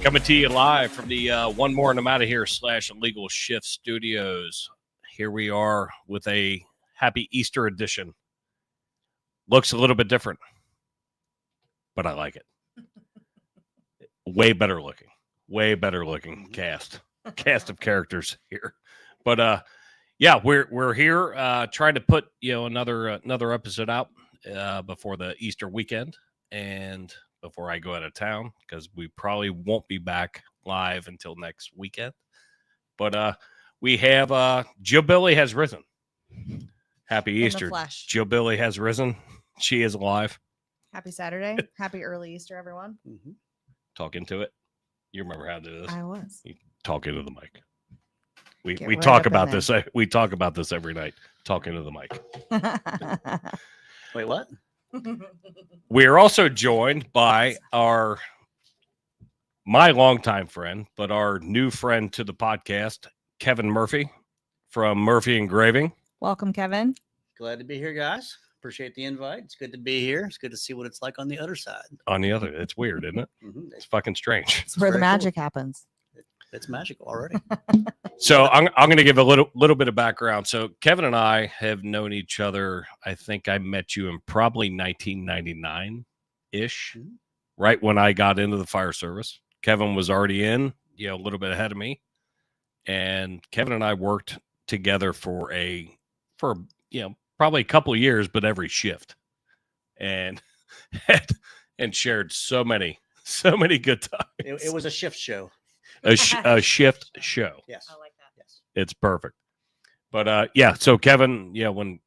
Coming to you live from the One More and I'm Out of Here / Illegal Shift Studios. Here we are with a happy Easter edition. Looks a little bit different, but I like it. Way better looking cast of characters here. But yeah, we're here trying to put another episode out before the Easter weekend and before I go out of town, because we probably won't be back live until next weekend. But we have Jillbilly has risen. Happy Easter. Jillbilly has risen. She is alive. Happy Saturday. Happy early Easter, everyone. Mm-hmm. Talk into it. You remember how to do this? I was. You talk into the mic. We talk about this. We talk about this every night. Talk into the mic. Wait, what? We are also joined by my longtime friend, but our new friend to the podcast, Kevin Murphy from Murphyengraving. Welcome, Kevin. Glad to be here, guys. Appreciate the invite. It's good to be here. It's good to see what it's like on the other side. It's weird, isn't it? Mm-hmm. It's fucking strange. It's where the magic happens. It's magical already. So I'm going to give a little bit of background. So Kevin and I have known each other. I think I met you in probably 1999-ish, right when I got into the fire service. Kevin was already in, a little bit ahead of me. And Kevin and I worked together for probably a couple of years, but every shift. And shared so many good times. It was a shift show. A shift show. Yes. I like that. Yes. It's perfect. But so Kevin, when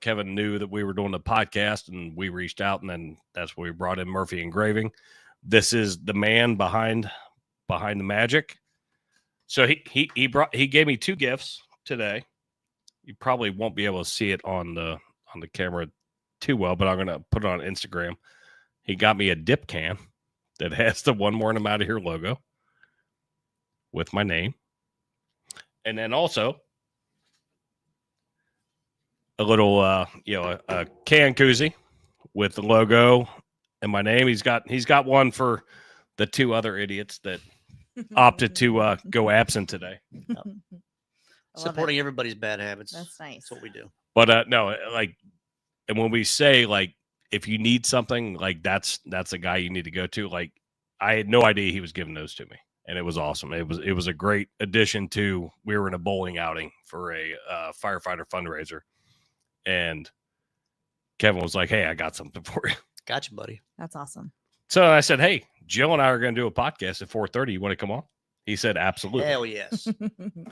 Kevin knew that we were doing the podcast and we reached out, and then that's when we brought in Murphyengraving. This is the man behind the magic. So he gave me two gifts today. You probably won't be able to see it on the camera too well, but I'm gonna put it on Instagram. He got me a dip can that has the One More and I'm Out of Here logo with my name. And then also a little, a can koozie with the logo and my name. He's got one for the two other idiots that opted to go absent today. Supporting everybody's bad habits. That's nice. That's what we do. But no, and when we say if you need something, that's a guy you need to go to. I had no idea he was giving those to me. And it was awesome. It was a great addition to. We were in a bowling outing for a firefighter fundraiser, and Kevin was like, "Hey, I got something for you." Gotcha, buddy. That's awesome. So I said, "Hey, Jill and I are going to do a podcast at 4:30. You want to come on?" He said, "Absolutely." Hell yes,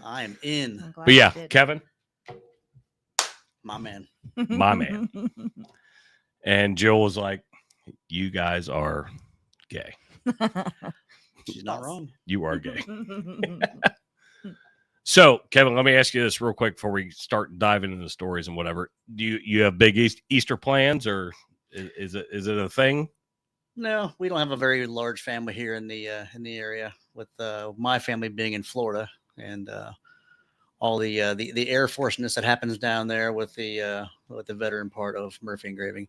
I am in. But yeah, Kevin, my man. And Jill was like, "You guys are gay." She's not wrong. You are gay. So, Kevin, let me ask you this real quick before we start diving into the stories and whatever. Do you have big Easter plans, or is it a thing? No, we don't have a very large family here in the area. With my family being in Florida and all the Air Force-ness that happens down there with the veteran part of Murphyengraving.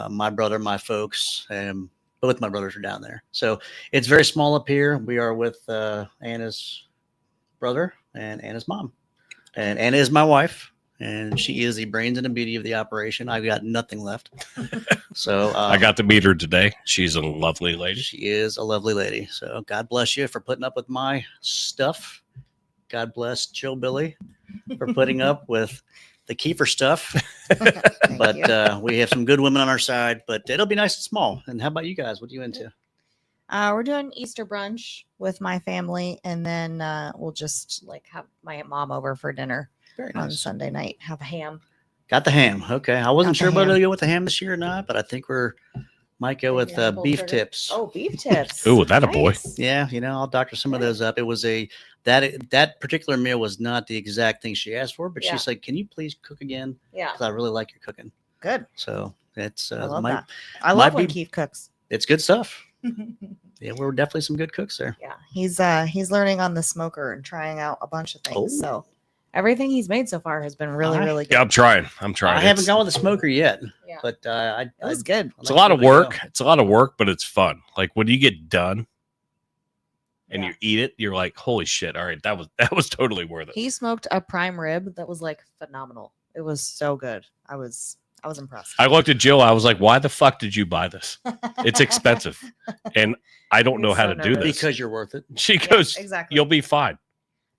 My brother, my folks, and both my brothers are down there. So it's very small up here. We are with Anna's brother and Anna's mom. And Anna is my wife, and she is the brains and the beauty of the operation. I've got nothing left. So I got to meet her today. She's a lovely lady. She is a lovely lady. So God bless you for putting up with my stuff. God bless Jillbilly for putting up with the Kiefer stuff. But we have some good women on our side, but it'll be nice and small. And how about you guys? What are you into? We're doing Easter brunch with my family, and then we'll just have my mom over for dinner. Very nice. On Sunday night. Have a ham. Got the ham. Okay. I wasn't sure whether to go with the ham this year or not, but I think might go with beef tips. Oh, beef tips. Ooh, that nice. A boy. Yeah, I'll doctor some of those up. It was that particular meal was not the exact thing she asked for, but she said, "Can you please cook again? Yeah, because I really like your cooking." Good. So it's I love that. I love when Keith cooks. It's good stuff. Yeah, we're definitely some good cooks there. Yeah, he's learning on the smoker and trying out a bunch of things. So everything he's made so far has been really good. Yeah, I'm trying. I haven't gone with the smoker yet, but it was good. It's a lot of work. It's a lot of work, but it's fun. Like when you get done and Yeah. you eat it, you're like, holy shit! All right, that was totally worth it. He smoked a prime rib that was like phenomenal. It was so good. I was impressed. I looked at Jill. I was like, why the fuck did you buy this? It's expensive, and I don't He know was how so to do nervous. this. Because you're worth it. She Yeah, goes, exactly. you'll be fine.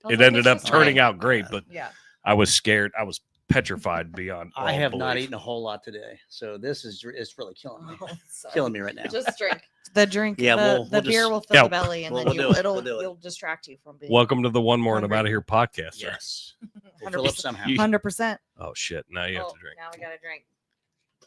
I was It like, ended "It's up just turning fine." out great, but Yeah. I was scared. I was petrified beyond. I all have not belief. eaten a whole lot today, so this is it's really killing me. Oh, sorry. Killing me right now. Just drink the drink. Yeah, the we'll beer just- will fill Yeah, the belly, and we'll- then we'll do it. it'll We'll do it. you'll distract you from being. Welcome to the One More and I'm Hungry. Out of Here podcast. Sir. Yes. We'll fill up somehow. You- 100%. Oh shit! Now you have to drink. Now we gotta drink.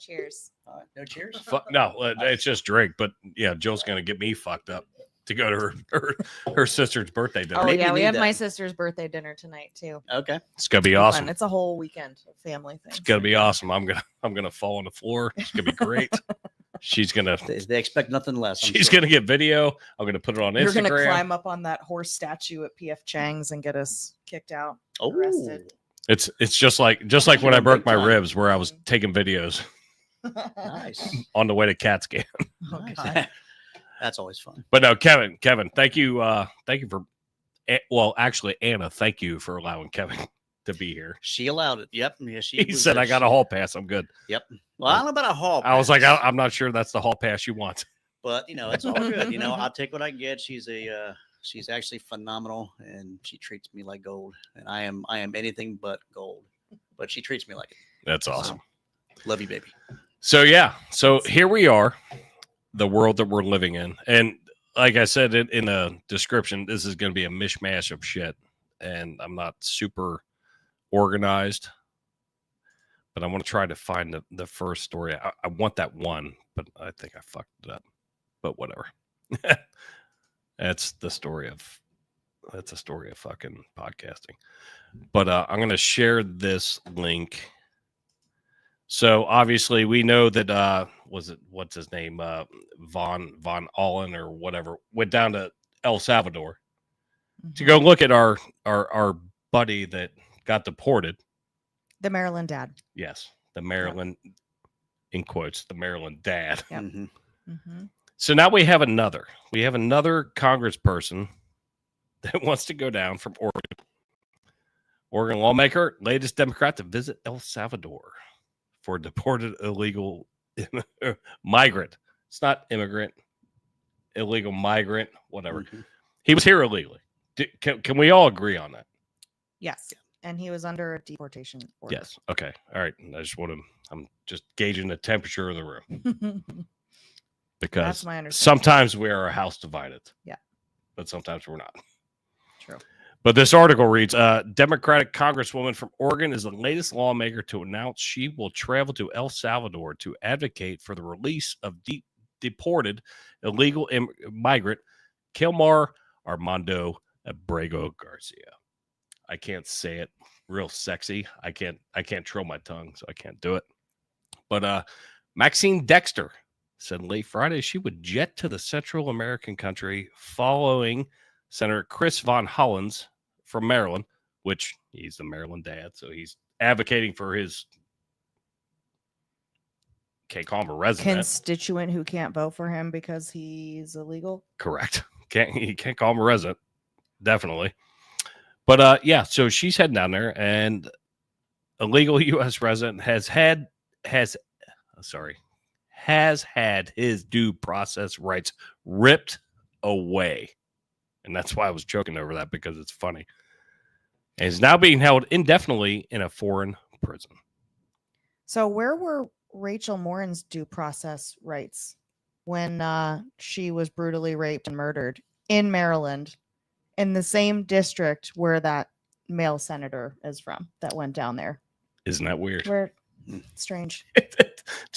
Cheers. No cheers. No, it's just drink. But yeah, Jill's gonna get me fucked up to go to her sister's birthday dinner. Oh Maybe yeah, we we need have my that. sister's birthday dinner tonight too. Okay. It's gonna be It'll awesome. fun. It's a whole weekend of family thing. It's gonna be awesome. I'm gonna fall on the floor. It's gonna be great. She's gonna They expect nothing less. I'm she's sure. gonna get video. I'm gonna put it on You're gonna Instagram. climb up on that horse statue at PF Chang's and get us kicked out. Oh, arrested. It's just like when I Big broke my time. ribs, where I was taking videos nice. on the way to CAT scan. Oh, Nice. God. That's always fun. But no, Kevin, thank you for. Well, actually, Anna, thank you for allowing Kevin to be here. She allowed it. Yep. Yeah, she He was said, there. "I got a hall pass. I'm good." Yep. Well, I don't know about a hall. I was like, pass, "I'm not sure that's the hall pass you want." but it's all good. I'll take what I can get. She's actually phenomenal, and she treats me like gold. And I am anything but gold, but she treats me like it. That's awesome. Love you, baby. So yeah, so here we are, the world that we're living in, and like I said in the description, this is going to be a mishmash of shit, and I'm not super organized, but I want to try to find the first story. I want that one, but I think I fucked it up. But whatever. That's a story of fucking podcasting. But I'm going to share this link. So obviously we know that what's his name? Von Allen or whatever went down to El Salvador to go look at our buddy that got deported. The Maryland dad. Yes, the Maryland in quotes, the Maryland dad. Yep. Mm-hmm. Mm-hmm. So now we have another congressperson that wants to go down from Oregon. Oregon lawmaker, latest Democrat to visit El Salvador for a deported illegal migrant. It's not immigrant, illegal migrant, whatever. Mm-hmm. He was here illegally. Can we all agree on that? Yes. And he was under a deportation order. Yes. Okay. All right. I'm just gauging the temperature of the room because That's my understanding. sometimes we are a house divided. Yeah. But sometimes we're not. True. But this article reads, Democratic Congresswoman from Oregon is the latest lawmaker to announce she will travel to El Salvador to advocate for the release of deported illegal migrant Kilmar Armando Abrego Garcia. I can't say it real sexy. I can't trill my tongue, so I can't do it. But Maxine Dexter said late Friday she would jet to the Central American country following Senator Chris Von Hollins from Maryland, which he's the Maryland dad, so he's advocating for his, can't call him a resident. Constituent who can't vote for him because he's illegal. Correct. He can't call him a resident. Definitely. But yeah, so she's heading down there, and a legal U.S. resident has had his due process rights ripped away. And that's why I was joking over that, because it's funny. And is now being held indefinitely in a foreign prison. So where were Rachel Morin's due process rights when she was brutally raped and murdered in Maryland, in the same district where that male senator is from that went down there? Isn't that weird? Where strange. It's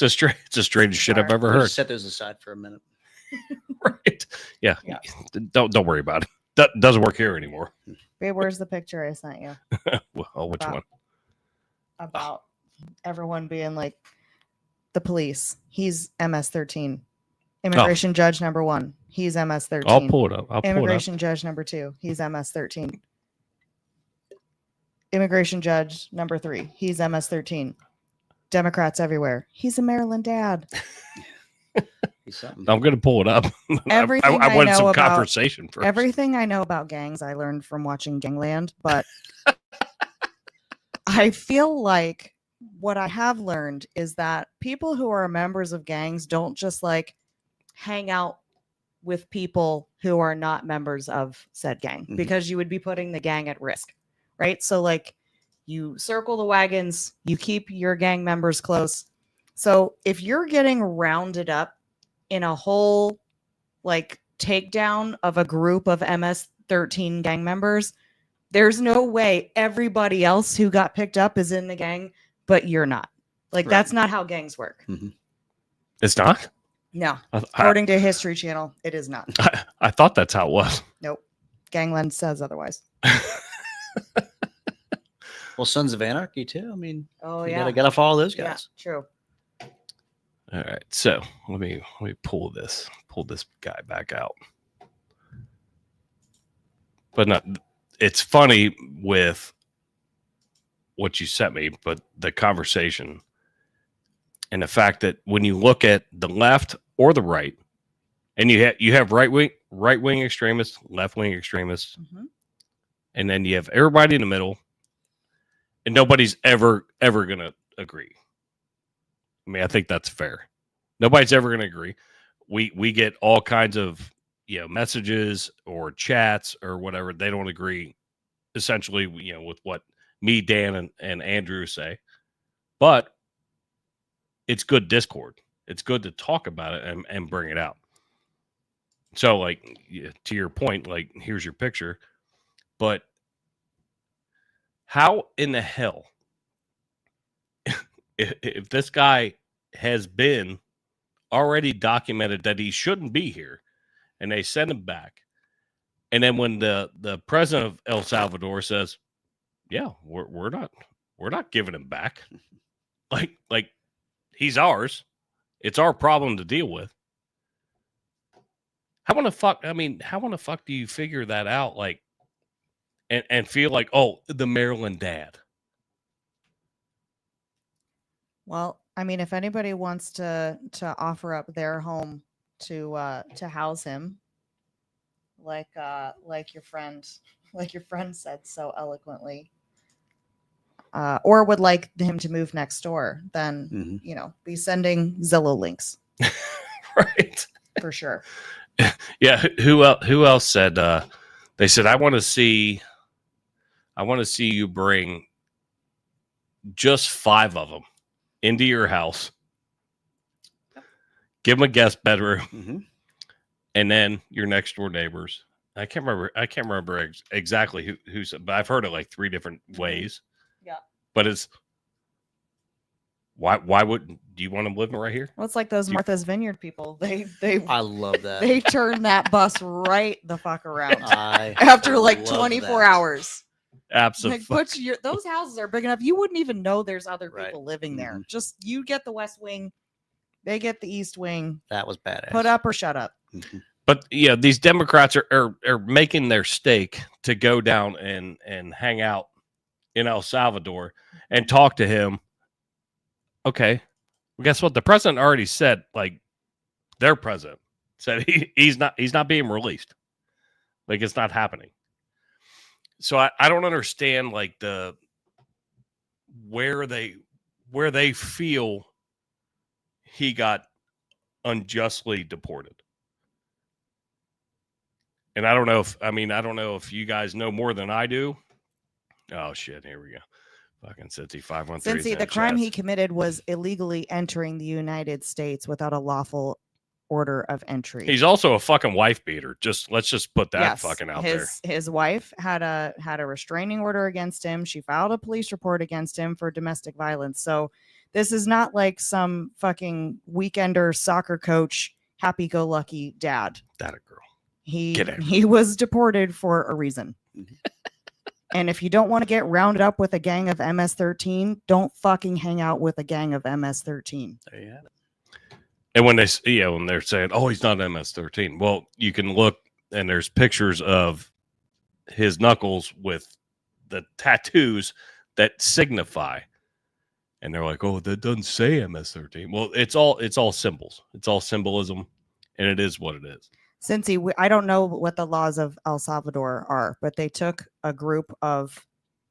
the strangest shit I've ever We'll heard. just set those aside for a minute. Right. Yeah. Yeah. Don't worry about it. That doesn't work here anymore. Babe, where's the picture I sent you Well, which Wow. one? about everyone being like the police? He's MS-13. Immigration judge number 1. He's MS-13. I'll pull it up. Immigration judge number 2. He's MS-13. Immigration judge number 3. He's MS-13. Democrats everywhere. He's a Maryland dad. He's something. I'm going to pull it up. Everything I wanted know some about- conversation first. Everything I know about gangs, I learned from watching Gangland, but I feel like what I have learned is that people who are members of gangs don't just like hang out with people who are not members of said gang because you would be putting the gang at risk, right? So like you circle the wagons, you keep your gang members close. So if you're getting rounded up in a whole like takedown of a group of MS-13 gang members, there's no way everybody else who got picked up is in the gang, but you're not. Like that's not how gangs work. It's not? No. According to History Channel, it is not. I thought that's how it was. Nope. Gangland says otherwise. Well, Sons of Anarchy too. I mean, Oh you yeah. gotta follow those Yeah, guys. true. All right. So let me pull this guy back out. But not it's funny with what you sent me, but the conversation and the fact that when you look at the left or the right, and you have right wing extremists, left wing extremists, and then you have everybody in the middle, and nobody's ever gonna agree. I mean, I think that's fair. Nobody's ever gonna agree. We get all kinds of messages or chats or whatever. They don't agree essentially with what me, Dan, and Andrew say, but it's good discord. It's good to talk about it and bring it out. So like to your point, like here's your picture, but how in the hell if this guy has been already documented that he shouldn't be here and they send him back, and then when the president of El Salvador says, yeah, we're not giving him back, like he's ours, it's our problem to deal with. How in the fuck do you figure that out, like and feel like, oh, the Maryland dad? Well, I mean, if anybody wants to offer up their home to house him, like your friend said so eloquently, or would like him to move next door, then be sending Zillow links, Right? For sure. Yeah. Who else said? They said, I want to see you bring just 5 of them into your house, give them a guest bedroom, and then your next door neighbors. I can't remember exactly who said, but I've heard it like 3 different ways. Yeah. But it's why do you want them living right here? Well, it's like those Martha's Vineyard people. They I love that. they turn that bus right the fuck around I after like love 24 that. hours. Absolutely. Like, those houses are big enough. You wouldn't even know there's other Right. people living there. Just you get the West Wing, they get the East Wing. That was badass. Put up or shut up. But yeah, these Democrats are making their stake to go down and hang out in El Salvador and talk to him. Okay, well, guess what? The president already said, like, their president said he's not being released. Like, it's not happening. So I don't understand like where they feel he got unjustly deported. And I don't know if you guys know more than I do. Oh shit, here we go. Fucking Cincy 513. Cincy, the crime he committed was illegally entering the United States without a lawful order of entry. He's also a fucking wife beater. Let's just put that fucking out there. His wife had a restraining order against him. She filed a police report against him for domestic violence. So this is not like some fucking weekender soccer coach, happy-go-lucky dad. That a girl. He was deported for a reason. And if you don't want to get rounded up with a gang of MS-13, don't fucking hang out with a gang of MS-13. There you have it. And when they're saying, "Oh, he's not MS-13," well, you can look and there's pictures of his knuckles with the tattoos that signify, and they're like, "Oh, that doesn't say MS-13." Well, it's all symbols. It's all symbolism. and it is what it is. Cincy, I don't know what the laws of El Salvador are, but they took a group of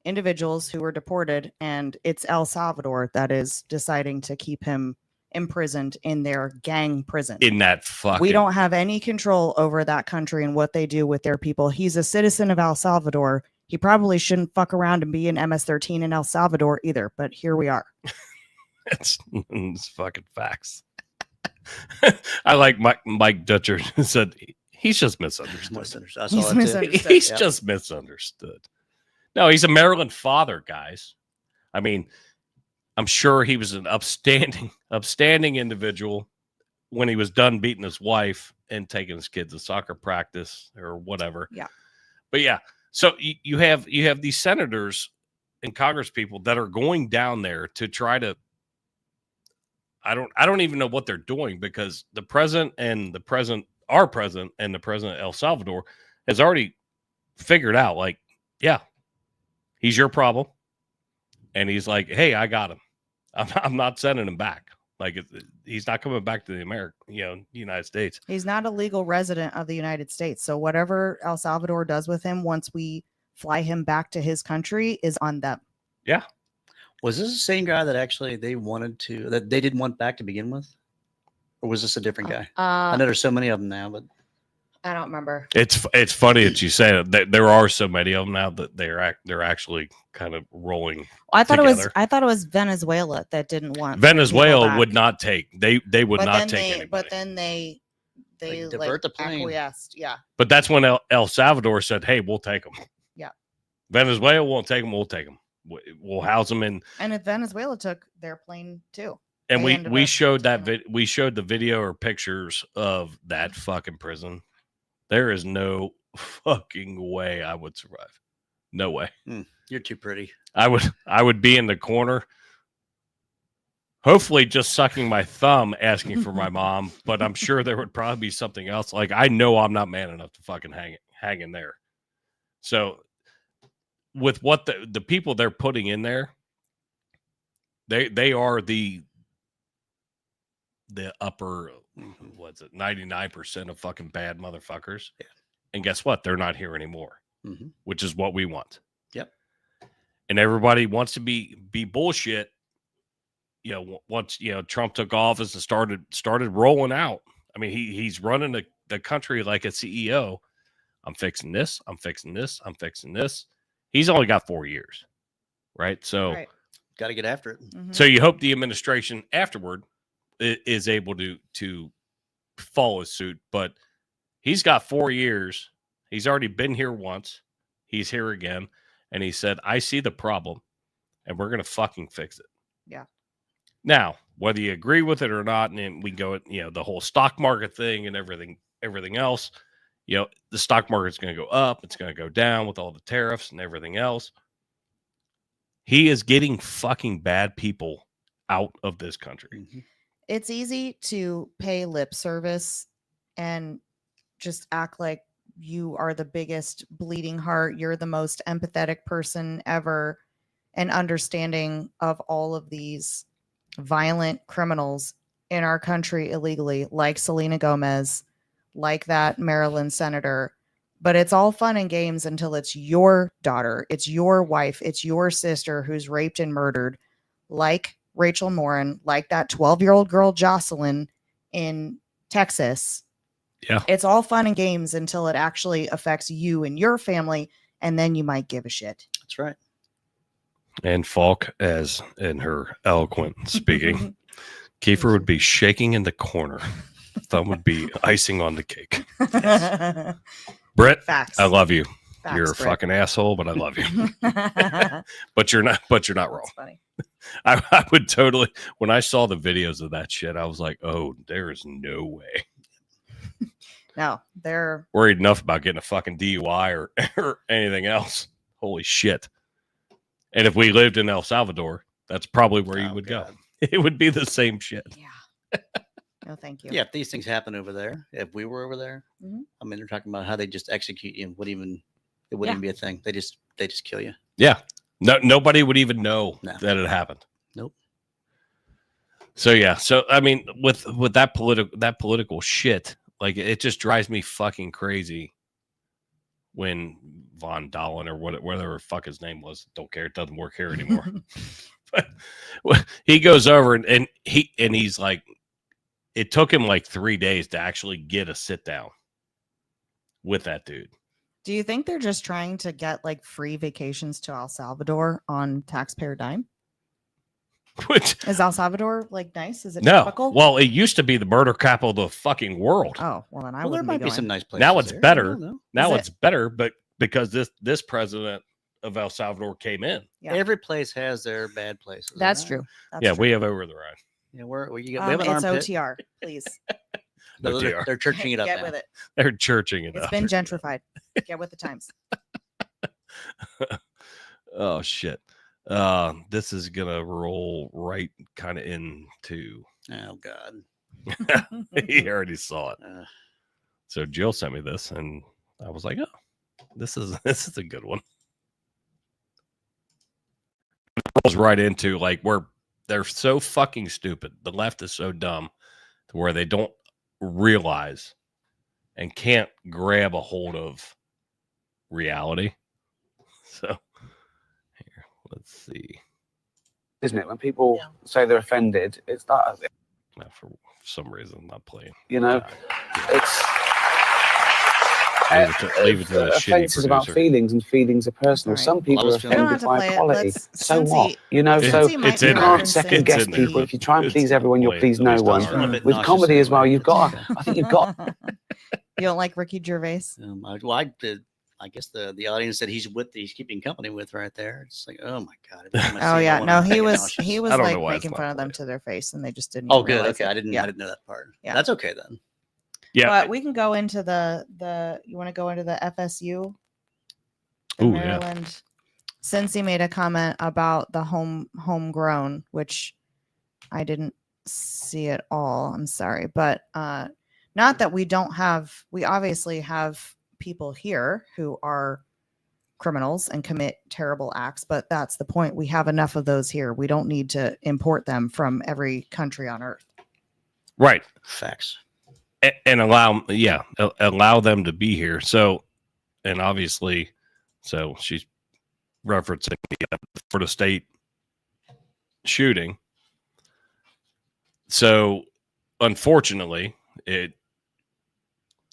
individuals who were deported, and it's El Salvador that is deciding to keep him imprisoned in their gang prison. In that fucking, we don't have any control over that country and what they do with their people. He's a citizen of El Salvador. He probably shouldn't fuck around and be an MS-13 in El Salvador either, but here we are. it's fucking facts. I like Mike Dutcher said he's just misunderstood. He's misunderstood. He's just misunderstood. No, he's a Maryland father, guys. I mean, I'm sure he was an upstanding individual when he was done beating his wife and taking his kids to soccer practice or whatever. Yeah. But yeah, so you have these senators and Congress people that are going down there to try to. I don't even know what they're doing, because our president and the president of El Salvador has already figured out, like, yeah, he's your problem. And he's like, hey, I got him. I'm not sending him back. Like, he's not coming back to the United States. He's not a legal resident of the United States. So whatever El Salvador does with him once we fly him back to his country is on them. Yeah. Was this the same guy that actually they didn't want back to begin with? Or was this a different guy? I know there's so many of them now, but I don't remember. It's funny that you say that there are so many of them now that they're actually kind of rolling. I thought it was Venezuela that didn't want. Venezuela would not take. They would not take anybody. But then they divert the plane. Acquiesced. Yeah. But that's when El Salvador said, "Hey, we'll take them." Yeah. Venezuela won't take them. We'll take them. We'll house them in. And if Venezuela took their plane too. And we showed we showed the video or pictures of that fucking prison. There is no fucking way I would survive. No way. You're too pretty. I would be in the corner, hopefully just sucking my thumb, asking for my mom. But I'm sure there would probably be something else. Like, I know I'm not man enough to fucking hang in there. So with what the people they're putting in there, they are the upper, what's it, 99% of fucking bad motherfuckers. Yeah. And guess what? They're not here anymore, which is what we want. Yep. And everybody wants to be bullshit. Once Trump took office and started rolling out. I mean, he's running the country like a CEO. I'm fixing this. I'm fixing this. I'm fixing this. He's only got 4 years, right? So, got to get after it. So you hope the administration afterward is able to follow suit, but he's got 4 years. He's already been here once. He's here again. And he said, I see the problem and we're going to fucking fix it. Yeah. Now, whether you agree with it or not, and we go at, the whole stock market thing and everything else, the stock market's going to go up. It's going to go down with all the tariffs and everything else. He is getting fucking bad people out of this country. It's easy to pay lip service and just act like you are the biggest bleeding heart. You're the most empathetic person ever, and understanding of all of these violent criminals in our country illegally, like Selena Gomez, like that Maryland senator. But it's all fun and games until it's your daughter, it's your wife, it's your sister who's raped and murdered, like Rachel Morin, like that 12-year-old girl Jocelyn in Texas. Yeah. It's all fun and games until it actually affects you and your family, and then you might give a shit. That's right. And Falk, as in her eloquent speaking, Kiefer would be shaking in the corner. Thumb would be icing on the cake. Britt, Facts. I love you. Facts, you're a Britt. fucking asshole, but I love you. But you're not wrong. That's funny. I would totally, when I saw the videos of that shit, I was like, oh, there is no way. No, they're Worried enough about getting a fucking DUI or anything else. Holy shit. And if we lived in El Salvador, that's probably where you would go. It would be the same shit. Yeah. No, thank you. Yeah, if these things happen over there, if we were over there, I mean, they're talking about how they just execute you and it wouldn't even be a thing. They just kill you. Yeah. No, nobody would even know that it happened. Nope. So yeah. So I mean, with that political shit, Like, it just drives me fucking crazy when Von Dahlen or whatever the fuck his name was, don't care, it doesn't work here anymore. But he goes over and he's like, it took him like 3 days to actually get a sit down with that dude. Do you think they're just trying to get like free vacations to El Salvador on taxpayer dime? Which Is El Salvador like nice? Is it no? tropical? Well, it used to be the murder capital of the fucking world. Oh, well then I Well, there wouldn't might be be going. some nice places. Now it's there. better. I don't know. Now Is it's better, but because this president of El Salvador came in. Yeah. Every place has their bad places. That's right? true. That's Yeah, true. we have over the ride. Yeah, we have an it's armpit. OTR, please. No, OTR. they're churching it up Get now. with it. They're churching it It's up. been gentrified. Get with the times. Oh shit. This is gonna roll right kind of into. Oh God. He already saw it. Uh, So Jill sent me this, and I was like, "Oh, this is a good one." It rolls right into like where they're so fucking stupid. The left is so dumb to where they don't realize and can't grab a hold of reality. So here, let's see. Isn't it? When people say they're offended, it's that, For some reason, I'm not playing. you know, God. it's Leave it to the shitty offense is about producer. feelings, and feelings are personal. Sorry. Some people Well, I are was We don't have offended to by play it. equality. Let's- So since what? he- You know, It's- so it's you in there. can't It's second guess in there, people. but If you try and it's please everyone, you'll play please at no least one. an it's a little bit With nauseous comedy as well, anyway. you've got. I think you've got. You don't like Ricky Gervais? I guess the audience that he's keeping company with right there. It's like, oh my God. every time I Oh see it, I yeah, wanna no, get he was nauseous. he was I don't like know why it's making not fun of them played. to their face, and they just didn't. Oh, even good. realize Okay, it. I didn't know that part. Yeah. That's okay then. Yeah, But we can go into the. You want to go into the FSU? The Ooh, yeah. Maryland. Since he made a comment about the homegrown, which I didn't see at all. I'm sorry, but not that we don't have. We obviously have people here who are criminals and commit terrible acts, but that's the point. We have enough of those here. We don't need to import them from every country on earth. right. Facts. And allow them to be here. So, and obviously, so she's referencing the Florida State shooting. So, unfortunately,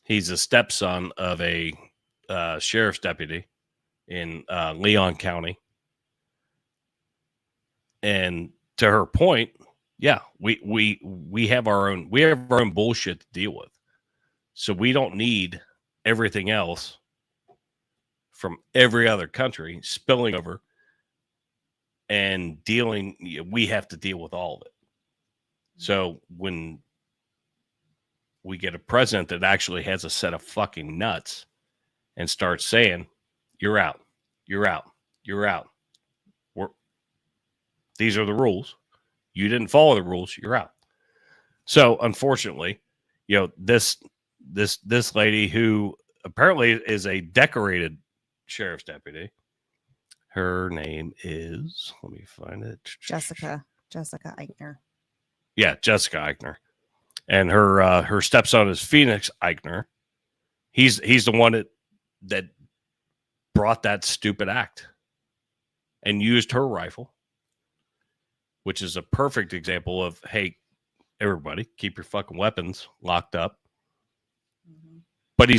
he's a stepson of a sheriff's deputy in Leon County. And to her point, yeah, we have our own bullshit to deal with. So we don't need everything else from every other country spilling over and dealing. We have to deal with all of it. So when we get a president that actually has a set of fucking nuts and starts saying, "You're out, you're out, you're out. These are the rules. You didn't follow the rules. You're out." So unfortunately, this lady who apparently is a decorated sheriff's deputy. Her name is, let me find it. Jessica Eichner. Yeah, Jessica Eichner. And her stepson is Phoenix Eichner. He's the one that brought that stupid act and used her rifle, which is a perfect example of, hey, everybody, keep your fucking weapons locked up. Mm-hmm. But he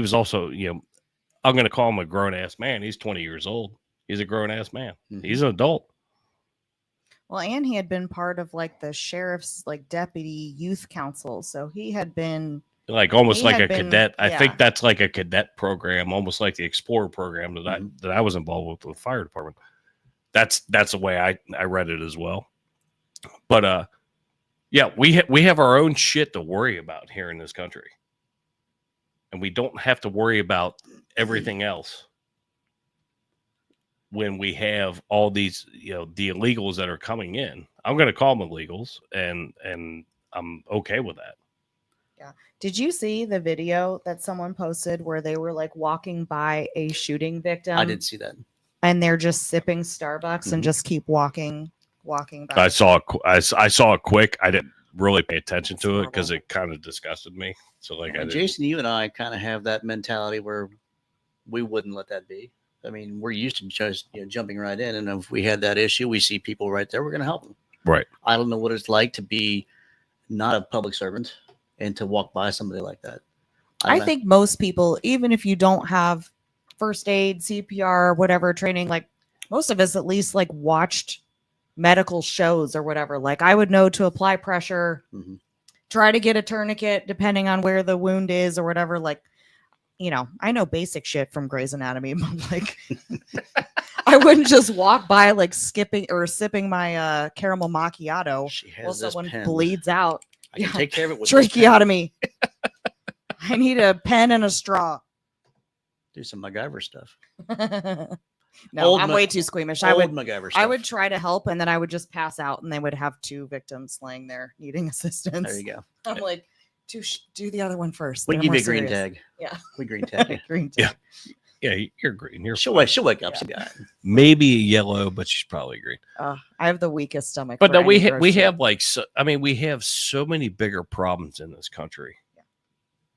was also, I'm going to call him a grown ass man. He's 20 years old. He's a grown ass man. Mhm. He's an adult. Well, and he had been part of like the sheriff's like deputy youth council, so he had been Like almost He like had a been- cadet. I yeah. think that's like a cadet program, almost like the Explorer program that Mhm. that I was involved with the fire department. That's the way I read it as well. But yeah, we have our own shit to worry about here in this country, and we don't have to worry about everything else when we have all these, the illegals that are coming in. I'm going to call them illegals, and I'm okay with that. Did you see the video that someone posted where they were like walking by a shooting victim? I did see that. And they're just sipping Starbucks and Mhm. just keep walking by. I saw it quick. I didn't really pay attention It's to it because horrible. it kind of disgusted me. So like, I didn't. Jason, you and I kind of have that mentality where we wouldn't let that be. I mean, we're used to just jumping right in, and if we had that issue, we see people right there, we're going to help them. Right. I don't know what it's like to be not a public servant and to walk by somebody like that. I think most people, even if you don't have first aid, CPR, whatever training, like most of us at least like watched medical shows or whatever. Like I would know to apply pressure, try to get a tourniquet depending on where the wound is or whatever. Like, I know basic shit from Grey's Anatomy, but like I wouldn't just walk by like skipping or sipping my caramel macchiato while someone bleeds out. I can take care of it with tracheotomy. I need a pen and a straw. Do some MacGyver stuff. No, I'm way too squeamish. I would try to help, and then I would just pass out, and they would have 2 victims laying there needing assistance. There you go. I'm like, do the other one first. We They're give more you a green serious. tag. Yeah, we green tag. Green tag. Yeah, you're green. She'll wake up. Yeah. Maybe a yellow, but she's probably green. I have the weakest stomach. But for no, any we gross shit. have like we have so many bigger problems in this country.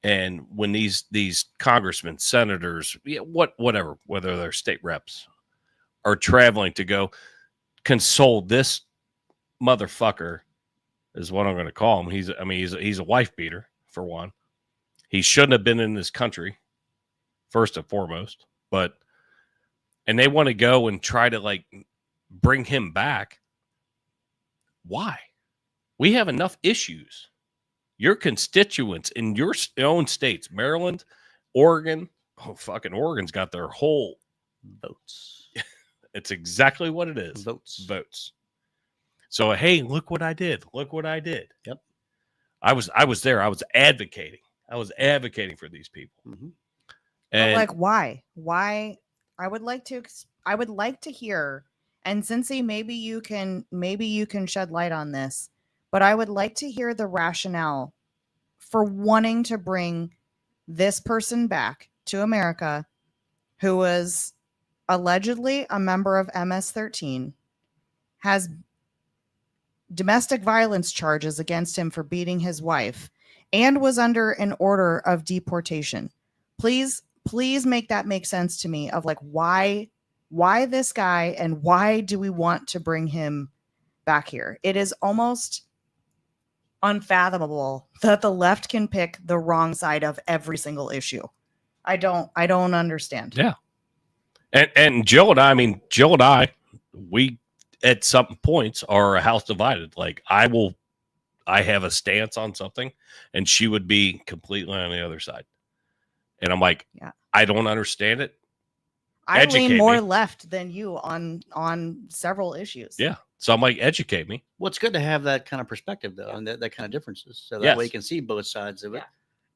And when these congressmen, senators, whatever, whether they're state reps, are traveling to go console this motherfucker, is what I'm going to call him. He's a wife beater for one. He shouldn't have been in this country, first and foremost. And they want to go and try to like bring him back. Why? We have enough issues. Your constituents in your own states, Maryland, Oregon, Oregon's got their whole votes. It's exactly what it is. Votes. So, hey, look what I did. Yep. I was there. I was advocating. For these people. Mm-hmm. And like, why? I would like to hear, and Cincy, maybe you can shed light on this. But I would like to hear the rationale for wanting to bring this person back to America who was allegedly a member of MS-13, has domestic violence charges against him for beating his wife, and was under an order of deportation. Please make that make sense to me of like why this guy and why do we want to bring him back here? It is almost unfathomable that the left can pick the wrong side of every single issue. I don't understand. Yeah. And Jill and I, we at some points are a house divided. Like I have a stance on something and she would be completely on the other side. And I'm like, yeah, I don't understand it. I lean more left than you on several issues. Yeah. So I'm like, educate me. Well, it's good to have that kind of perspective, though, and that kind of differences. So that way you can see both sides of it.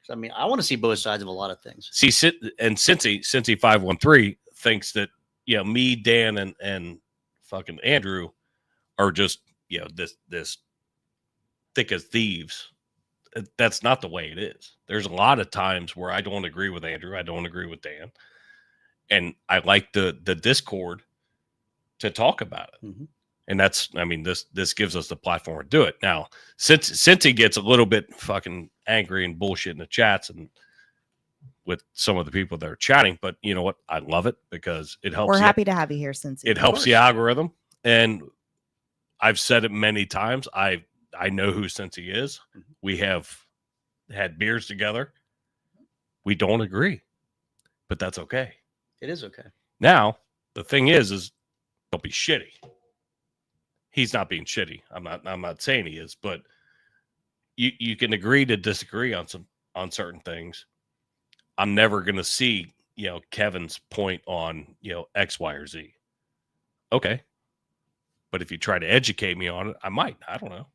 Yeah. I want to see both sides of a lot of things. See, and Cincy 513 thinks that, me, Dan, and fucking Andrew are just, this thick as thieves. That's not the way it is. There's a lot of times where I don't agree with Andrew. I don't agree with Dan. And I like the discord to talk about it. Mm-hmm. And that's, this gives us the platform to do it. Now, since he gets a little bit fucking angry and bullshit in the chats and with some of the people that are chatting, but you know what? I love it because it helps. We're happy to have you here, Cincy. It helps the algorithm. And I've said it many times. I know who Cincy is. We have had beers together. We don't agree, but that's okay. It is okay. Now, the thing is don't be shitty. He's not being shitty. I'm not saying he is, but you can agree to disagree on certain things. I'm never going to see, Kevin's point on, X, Y, or Z. Okay. But if you try to educate me on it, I might. I don't know.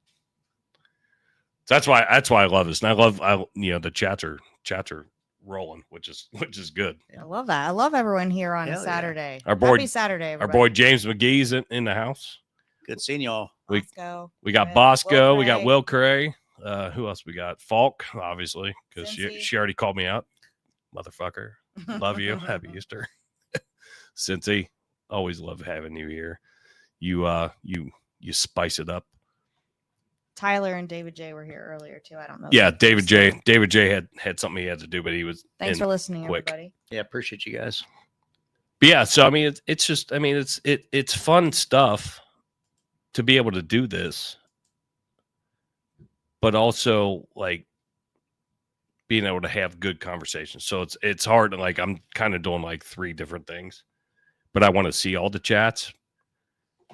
So that's why I love this. And I love the chats are rolling, which is good. I love that. I love everyone here on Saturday. Yeah. Happy Saturday, everybody. Our boy James McGee's in the house. Good seeing y'all. We got Bosco. We got Will Cray. Who else we got? Falk, obviously, because she already called me out. Motherfucker. Love you. Happy Easter. Cincy, always love having you here. You spice it up. Tyler and David J were here earlier too. I don't know. Yeah, if they're David still- J. David J. had something he had to do, but he was. Thanks in for listening, quick. everybody. Yeah, appreciate you guys. But yeah, so I mean, it's just, I mean, it's fun stuff to be able to do this, but also like being able to have good conversations. So it's hard to like, I'm kind of doing like 3 different things, but I want to see all the chats.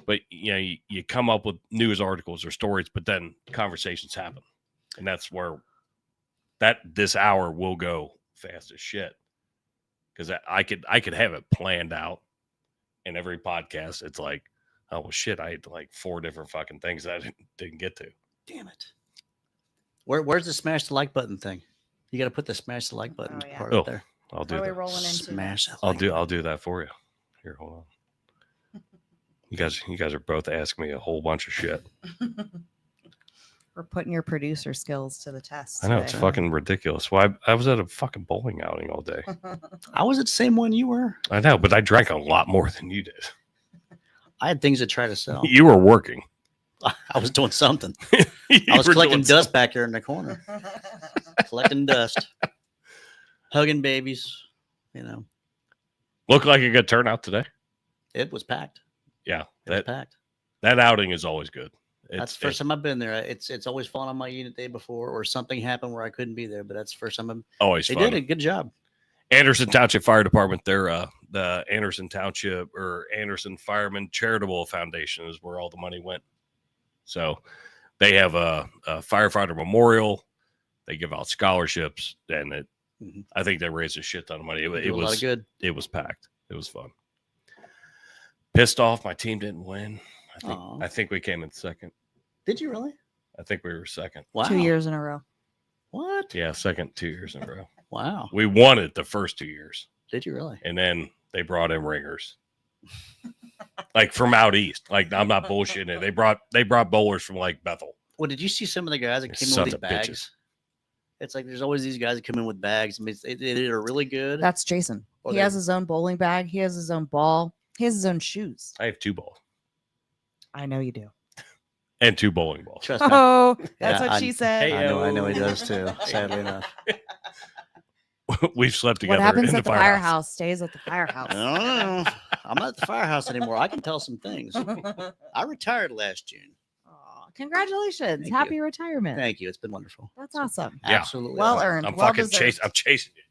But you know, you come up with news articles or stories, but then conversations happen, and that's where this hour will go fast as shit. Because I could have it planned out, in every podcast it's like, oh well, shit, I had like 4 different fucking things that I didn't get to. Damn it. Where's the smash the like button thing? You got to put the smash the like button Oh, yeah. part Oh, up there. I'll What do are we that. rolling into? Smash. that I'll like do button. that for you. Here, hold on. You guys are both asking me a whole bunch of shit. We're putting your producer skills to the test. I know it's today. fucking ridiculous. Why I was at a fucking bowling outing all day. I was at the same one you were. I know, but I drank a lot more than you did. I had things to try to sell. You were working. I was doing something. You I was were collecting doing dust back here in the corner. Collecting dust. Hugging babies. You know, Looked like a good turnout today. it was packed. Yeah, It was that packed. that outing is always good. That's the first time I've been there. It's always fallen on my unit day before, or something happened where I couldn't be there. But that's the first time always they fun. did a good job. Anderson Township Fire Department, they're the Anderson Township or Anderson Fireman Charitable Foundation is where all the money went. So they have a firefighter memorial. They give out scholarships, and Mhm. I think they raised a shit ton of money. They It do a lot of was good. it was packed. It was fun. Pissed off, my team didn't win. Aw. I think we came in second. Did you really? I think we were second. Wow. 2 years in a row. What? Yeah, second 2 years in a row. Wow. We won it the first 2 years. Did you really? And then they brought in ringers, like from out east. Like I'm not bullshitting it. They brought bowlers from like Bethel. Well, did you see some of the guys that came in Sons with these of bags? bitches. It's like there's always these guys that come in with bags. I mean, they did a really good. That's Jason. Or He they- has his own bowling bag. He has his own ball. He has his own shoes. I have 2 balls I know you do. and 2 bowling balls. Trust me. Oh, that's Yeah, what she said. Hey, I know he does too. Sadly enough. We've slept together What happens in at the firehouse stays at the firehouse. I don't know. I'm not at the firehouse anymore. I can tell some things. I retired last June. Aw, congratulations. Thank Happy you. retirement. Thank you. It's been wonderful. That's awesome. Yeah. Absolutely. Well awesome. earned. I'm well fucking deserved. chasing. I'm chasing you.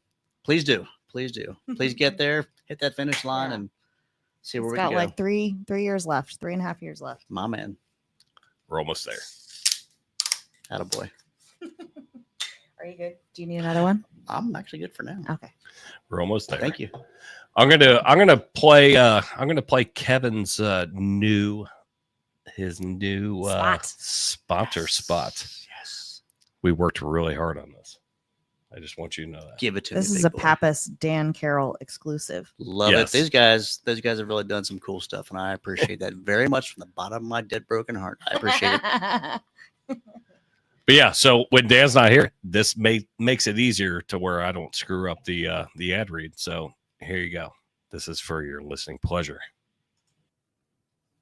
Please do. Please do. Please get there, hit that finish line, Yeah. and see where It's we got can go. like three years left, 3.5 years left. My man. We're almost there. Attaboy. Are you good? Do you need another one? I'm actually good for now. Okay. We're almost there. Thank you. I'm gonna play Kevin's new sponsor spot. Yes. We worked really hard on this. I just want you to know that. Give it to This me. is big a boy. Pappas Dan Carroll exclusive. Love Yes. it. Those guys have really done some cool stuff, and I appreciate that very much from the bottom of my dead broken heart. I appreciate it. But yeah, so when Dan's not here, this makes it easier to where I don't screw up the ad read. So here you go. This is for your listening pleasure.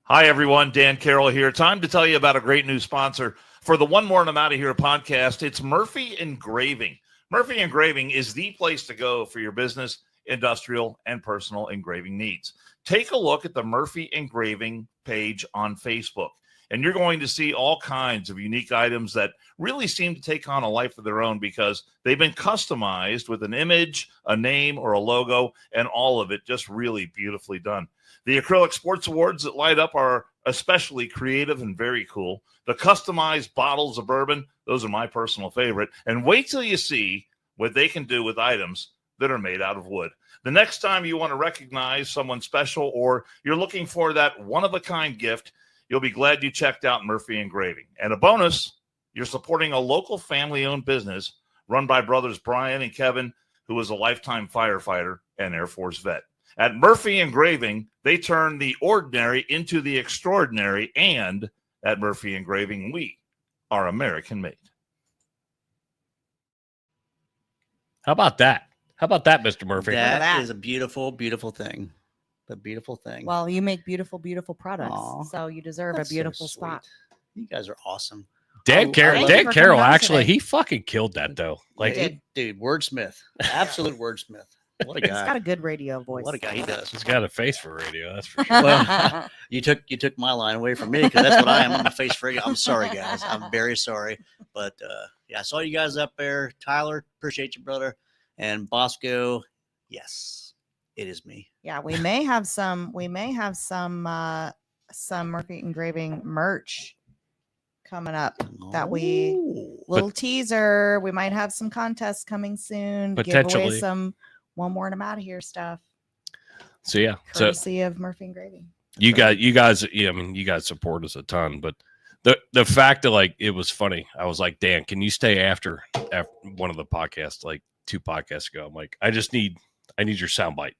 Hi, everyone. Dan Carroll here. Time to tell you about a great new sponsor for the One More and I'm Out of Here podcast. It's Murphy Engraving. Murphy Engraving is the place to go for your business, industrial, and personal engraving needs. Take a look at the Murphy Engraving page on Facebook, and you're going to see all kinds of unique items that really seem to take on a life of their own because they've been customized with an image, a name, or a logo, and all of it just really beautifully done. The acrylic sports awards that light up are especially creative and very cool. The customized bottles of bourbon, those are my personal favorite. And wait till you see what they can do with items that are made out of wood. The next time you want to recognize someone special or you're looking for that one-of-a-kind gift, you'll be glad you checked out Murphy Engraving. And a bonus, you're supporting a local family-owned business run by brothers Brian and Kevin, who is a lifetime firefighter and Air Force vet. At Murphy Engraving, they turn the ordinary into the extraordinary, and at Murphy Engraving, we are American-made. How about that? How about that, Mr. Murphy? at that. That is a beautiful, beautiful thing. A beautiful thing. Well, you make beautiful, beautiful products. Aw. So you deserve That's a so beautiful sweet. spot. You guys are awesome. Dan I Carroll, love it. Dan For Carroll, coming on actually, today. he fucking killed that though. Like, did. Dude, wordsmith, absolute wordsmith. What a He's guy! got a good radio voice. What a guy he does. he's got a face for radio. That's for sure. Well, you took my line away from me because that's what I am. I'm a face for radio. I'm sorry, guys. I'm very sorry. But yeah, I saw you guys up there. Tyler, appreciate you, brother. And Bosco, yes, it is me. Yeah, we may have some Murphy engraving merch coming up that we Ooh. little teaser. We might have some contests coming soon. Give Potentially. away some one more and I'm out of here stuff. So yeah, so Courtesy of Murphy engraving. you guys, yeah, I mean, you guys support us a ton, but the fact that like it was funny. I was like, Dan, can you stay after one of the podcasts, like 2 podcasts ago? I'm like, I need your soundbite.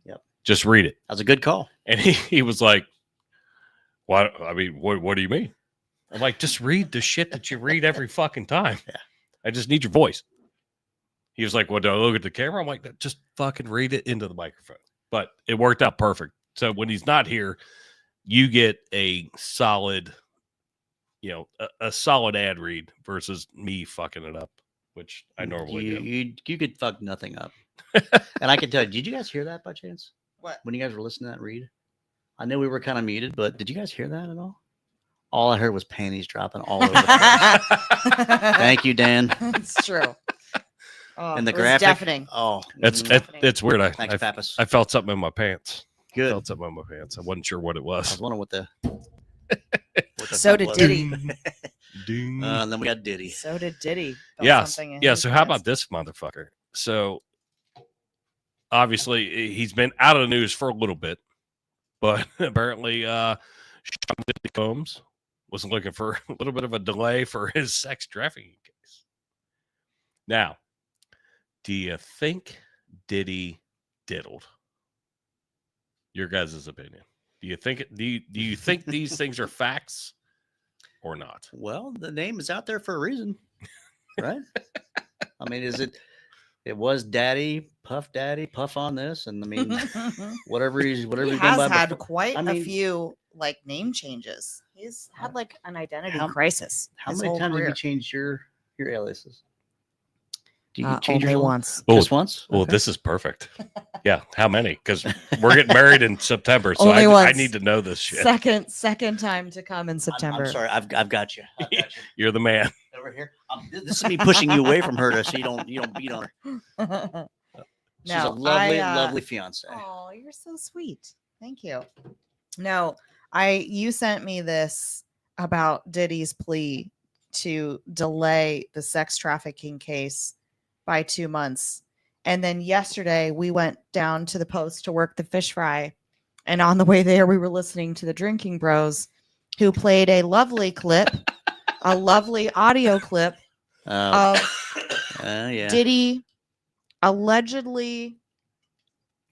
Yep. Just read it. That was a good call. And he was like, what? I mean, what do you mean? I'm like, just read the shit that you read every fucking time. Yeah. I just need your voice. He was like, well, do I look at the camera? I'm like, just fucking read it into the microphone. But it worked out perfect. So when he's not here, you get a solid, a solid ad read versus me fucking it up, which I normally do. You could fuck nothing up. And I can tell you, did you guys hear that by chance? What? When you guys were listening to that read? I know we were kind of muted, but did you guys hear that at all? All I heard was panties dropping all over the place. Thank you, Dan. It's true. Oh, And the it was graphic. deafening. Oh, It's weird. thanks, Pappas. I felt something in my pants. Good. Felt something in my pants. I wasn't sure what it I was. was wondering what the So did was. Diddy. Ding. And then we got Diddy. So did Diddy. Felt Yes. something in Yeah. his So how about pants. this motherfucker? So obviously he's been out of the news for a little bit, but apparently Sean Diddy Combs was looking for a little bit of a delay for his sex trafficking case. Now, do you think Diddy diddled? Your guys' opinion. Do you think you think these things are facts or not? Well, the name is out there for a reason, right? I mean, it was Daddy, Puff on this, and I mean, whatever he's He done has by had before. quite I a mean- few like name changes. He's had like an identity How- crisis. How his many whole times have career. you changed your aliases? Do you change Only yours all- once. Oh, Just once? Well, Okay. this is perfect. Yeah, how many? Because we're getting married in September, so Only I once. need to know this shit. Second time to come in September. I'm sorry. I've got you. I've got you. You're the man. Over here. This is me pushing you away from her so you don't beat on her. She's a No, lovely, I, lovely fiance. Oh, you're so sweet. Thank you. No, you sent me this about Diddy's plea to delay the sex trafficking case by 2 months. And then yesterday we went down to the post to work the fish fry. And on the way there, we were listening to the Drinking Bros, who played a lovely clip, a lovely audio clip Oh, of yeah. Diddy allegedly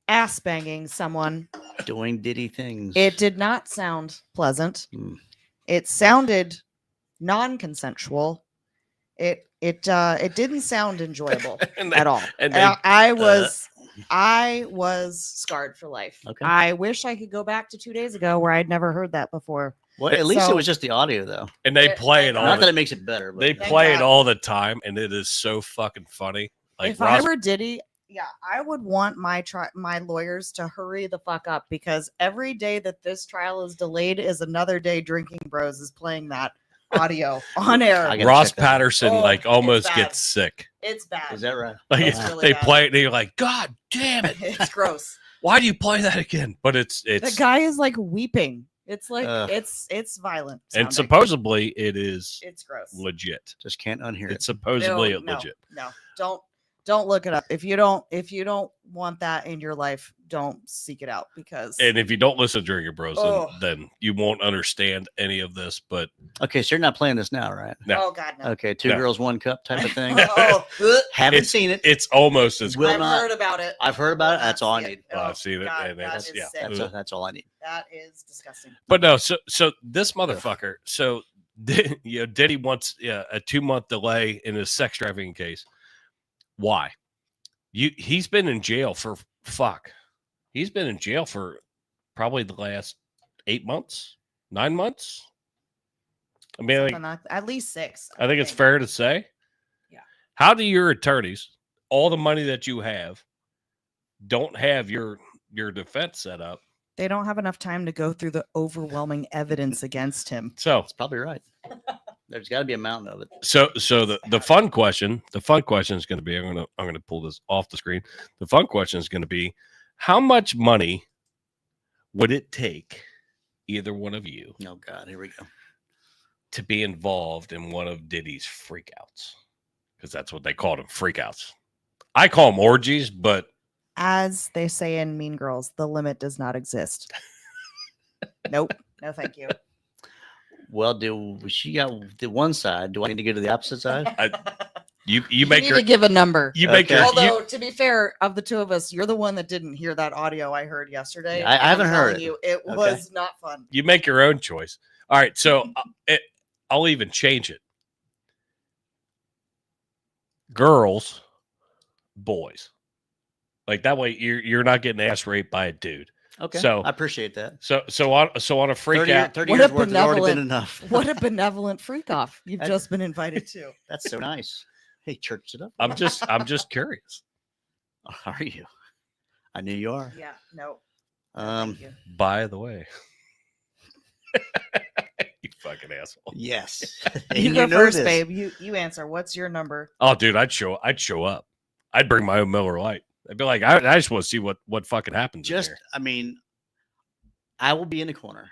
ass banging someone. Doing Diddy things. It did not sound pleasant. Hmm. It sounded non-consensual. It didn't sound enjoyable And at all. and And they- I was scarred for life. Okay. I wish I could go back to 2 days ago where I'd never heard that before. Well, at least So- it was just the audio, though. And they play it all. Not that The, it makes it better, but they Thank play it God. all the time, and it is so fucking funny. Like If Ross, I were Diddy, yeah, I would want my lawyers to hurry the fuck up, because every day that this trial is delayed is another day Drinking Bros is playing that audio on air. I gotta Ross check that out. Patterson Oh, like almost it's bad. gets sick. It's bad. is that right? Like It's Wow. really they bad. play it, and you're like, God damn it! It's gross. Why do you play that again? But it's The guy is like weeping. It's like Ugh. it's violent. and sounding. supposedly it is it's gross. legit. Just can't unhear it. It's supposedly No, legit. No, don't look it up. If you don't want that in your life, don't seek it out, because And if you don't listen to Drinking Bros, Oh. then you won't understand any of this. But Okay, so you're not playing this now, right? no. oh god no. Okay, two No. girls, one cup type of thing. Oh, Haven't seen it. It's almost as Will I've not- heard about it. I've heard about it. Will That's not all I see need. Oh, I've seen it, God, and that it's- is yeah. sick. That's all I need. That is disgusting. But no, so this motherfucker, so Diddy wants a 2-month delay in his sex trafficking case. Why? He's been in jail for He's been in jail for probably the last 8 months, 9 months. I mean, Something like, at least 6. I think it's fair to say. Yeah. How do your attorneys, all the money that you have, don't have your defense set up? They don't have enough time to go through the overwhelming evidence against him. So That's probably right. There's got to be a mountain of it. So the fun question is going to be, I'm going to pull this off the screen. The fun question is going to be, how much money would it take either one of you Oh God, here we go. to be involved in one of Diddy's freakouts? Because that's what they called them, freakouts. I call them orgies, but As they say in Mean Girls, the limit does not exist. Nope. No, thank you. Well, she got the one side? Do I need to go to the opposite side? you make need your to give a number. you make Okay. your Although, to be fair, of the two of us, you're the one that didn't hear that audio I heard yesterday. Yeah, I and haven't I'm heard telling it. You, it Okay. was not fun. you make your own choice. All right, so I'll even change it. Girls, boys, like that way you're not getting ass raped by a dude. Okay. So- I appreciate that. So on a freak 30, out, 30 What years a worth has already been benevolent- enough. What a benevolent freak off you've That- just been invited to. That's so nice. Hey, church it up. I'm just curious. Are you? I knew you are. Yeah, no. Um, Thank you. By the way, you fucking asshole. yes. You And go know first, this. babe. You answer. What's your number? Oh, dude, I'd show up. I'd bring my own Miller Lite. I'd be like, I just want to see what fucking happens. in Just, here. I mean, I will be in the corner.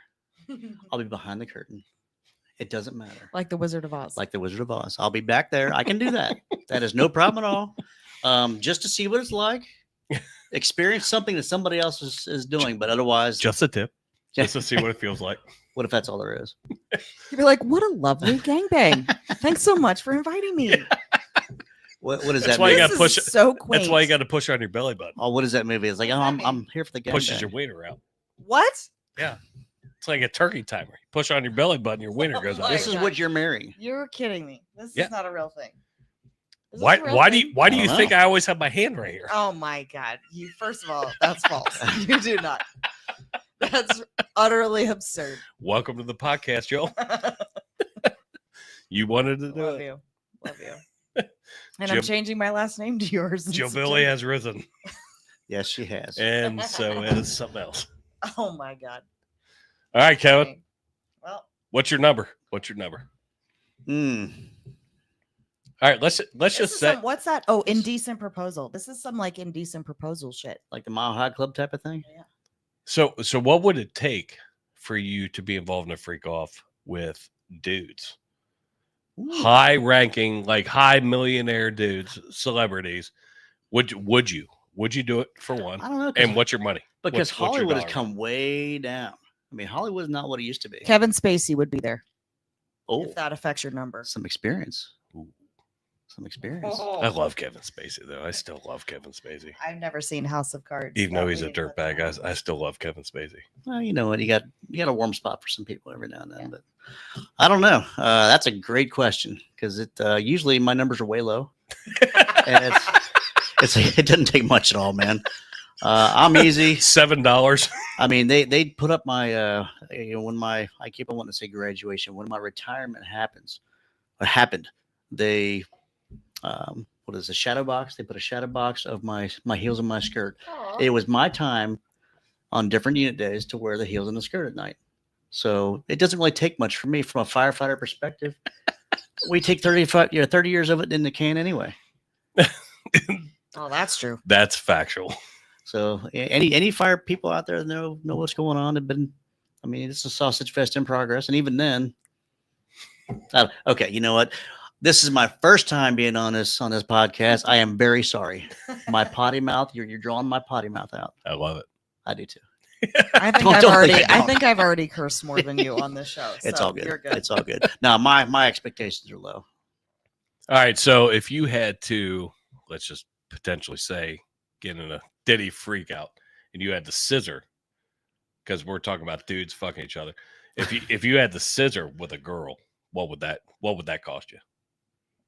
I'll be behind the curtain. It doesn't matter. Like the Wizard of Oz. Like the Wizard of Oz. I'll be back there. I can do that. That is no problem at all. Just to see what it's like. Experience something that somebody else is doing, but otherwise, Just a tip, just to see what it feels like. what if that's all there is? You'd be like, what a lovely gangbang. Thanks so much for inviting me. What does That's that why you mean? gotta This push is it. so quaint. That's why you got to push on your belly button. Oh, what is that movie? It's like, oh, I'm here for the game. Pushes your wiener out. What? It's like a turkey timer. You push on your belly button, your wiener goes out. This is God. what you're marrying. You're kidding me. This Yeah. is not a real thing. Is this Why? a real Why do thing? you? Why do I you don't think know. I always have my hand right here? Oh my God. You first of all, that's false. You do not. That's utterly absurd. Welcome to the podcast, Joe. You wanted to do Love it. you. Love you. And I'm Jill- changing my last name to yours. in Jillbilly September. has risen, Yes, she has. and so is something else. Oh my God. All right, Kevin. Okay. Well, What's your number? What's your number? Mm. All right, let's this just is say some, what's that? Oh, indecent proposal. This is some like indecent proposal shit. Like the Mile High Club type of thing. so. So, what would it take for you to be involved in a freak off with dudes? Ooh. High ranking, like high millionaire dudes, celebrities. Would you do it for one? I don't know. And what's your money? Because what's your Hollywood has dollar come way down. I mean, Hollywood is not what it used to be. Kevin Spacey would be there Oh, if that affects your number. some experience. Ooh. Some experience. I love Kevin Spacey though. I still love Kevin Spacey, I've never seen House of Cards. even though That he's a means that dirtbag. I still love Kevin Spacey. Well, you know what? You got a warm spot for some people every now and then, but I don't know. That's a great question because it usually my numbers are way low, and it doesn't take much at all, man. I'm easy. $7. I mean, they put up my when I keep on wanting to say graduation, when my retirement happened, they what is a shadow box? They put a shadow box of my heels in my skirt. It was my time on different unit days to wear the heels in the skirt at night. So it doesn't really take much for me from a firefighter perspective. We take 30 years of it in the can anyway. Oh, that's true. That's factual. So any fire people out there that know what's going on have been. I mean, it's a sausage fest in progress, and even then. Okay, you know what? This is my first time being on this podcast. I am very sorry. My potty mouth. You're drawing my potty mouth out. I love it. I do too. I think Don't think I've already cursed more than you on this show. It's so all good. You're good. It's all good. Now my expectations are low. All right. So if you had to, let's just potentially say, get in a Diddy freak out, and you had to scissor, because we're talking about dudes fucking each other. If you had to scissor with a girl, what would that cost you?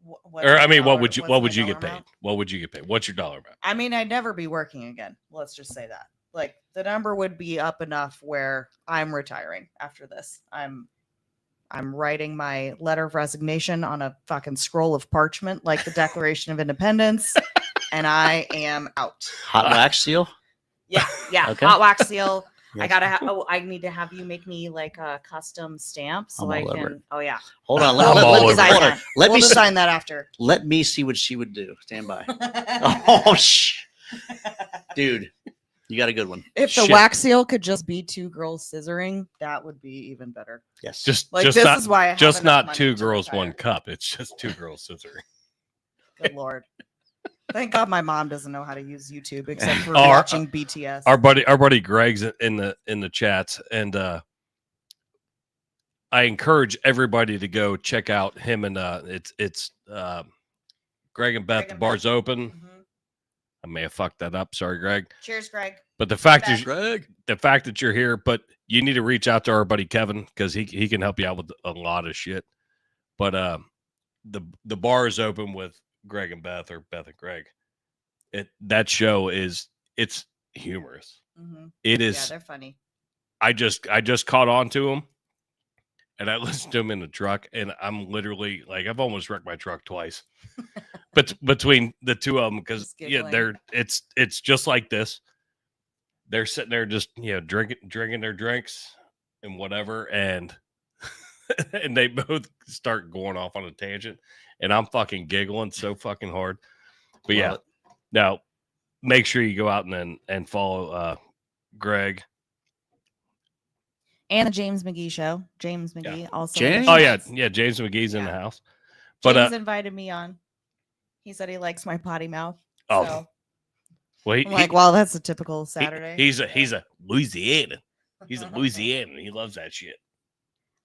What's Or my I mean, dollar- what would you what's my get dollar paid? amount? What would you get paid? What's your dollar amount? I mean, I'd never be working again. Let's just say that. Like the number would be up enough where I'm retiring after this. I'm I'm writing my letter of resignation on a fucking scroll of parchment like the Declaration of Independence, and I am out. Hot wax seal. Yeah, Okay. hot wax seal. I Yes. gotta. I need to have you make me like a custom stamp so I'm I all over can. Oh yeah, Hold on. I'm Let, all let, over let, it. hold on. that. Let we'll me see, design that after. let me see what she would do. Stand by. Oh, dude, you got a good one. If the Shit. wax seal could just be two girls scissoring, that would be even better. Yes. Just Like just this not, is why I have just enough not money two to girls, retire. one cup. It's just two girls scissoring. Good lord. Thank God my mom doesn't know how to use YouTube except for Our- watching BTS. Our buddy Greg's in the chats, and I encourage everybody to go check out him and it's Greg and Beth. Greg The and bar's Beth. open. Mhm. I may have fucked that up. Sorry, Greg. Cheers, Greg. But the fact Beth. is, the fact that you're here, but you need to reach out to our buddy Kevin because he can help you out with a lot of shit. But the bar is open with Greg and Beth, or Beth and Greg. That show it's humorous. Mm-hmm. It Yeah, is. they're funny. I just caught on to him, and I listened to him in the truck, and I'm literally like, I've almost wrecked my truck twice. But between the two of them, because Just yeah, giggling. it's just like this. They're sitting there just drinking their drinks and whatever, and and they both start going off on a tangent, and I'm fucking giggling so fucking hard. But yeah, Love it. now make sure you go out and follow Greg. And the James McGee show. James McGee also. in the James? Oh yeah, chats. yeah. James McGee's in the Yeah. house, but James invited me on. He said he likes my potty mouth. Oh, So well, I'm like, well, that's a typical Saturday. He's a Louisiana. He's a Louisiana. He loves that shit.